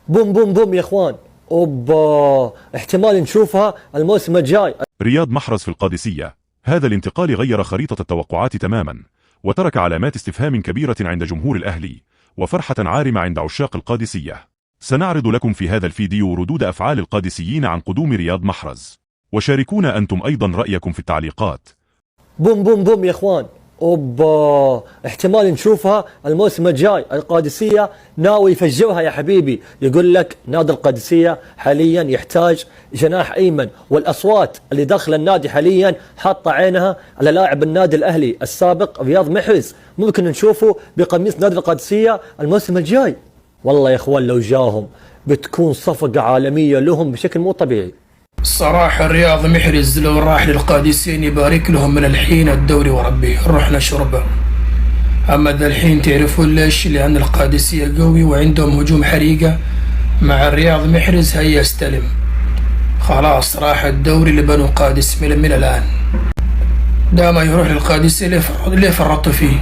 بوم بوم بوم يا اخوان. اوبا، احتمال نشوفها الموسم الجاي. رياض محرز في القادسية. هذا الانتقال غير خريطة التوقعات تماما، وترك علامات استفهام كبيرة عند جمهور الأهلي، وفرحة عارمة عند عشاق القادسية. سنعرض لكم في هذا الفيديو ردود أفعال القادسيين عن قدوم رياض محرز، وشاركونا أنتم أيضا رأيكم في التعليقات. بوم بوم بوم يا اخوان. اوبا، احتمال نشوفها الموسم الجاي. القادسية ناوي يفجرها يا حبيبي. يقول لك نادي القادسية حاليا يحتاج جناح ايمن، والاصوات اللي داخل النادي حاليا حاطه عينها على لاعب النادي الاهلي السابق رياض محرز. ممكن نشوفه بقميص نادي القادسية الموسم الجاي. والله يا اخوان لو جاهم بتكون صفقة عالمية لهم بشكل مو طبيعي. الصراحة رياض محرز لو راح للقادسين يبارك لهم من الحين الدوري وربي نروح نشربه. أما ذا الحين تعرفون ليش؟ لأن القادسية قوي وعندهم هجوم حريقة مع الرياض محرز. هيا استلم، خلاص راح الدوري لبنو قادس من الآن. دام يروح للقادسية ليه فرطوا فيه؟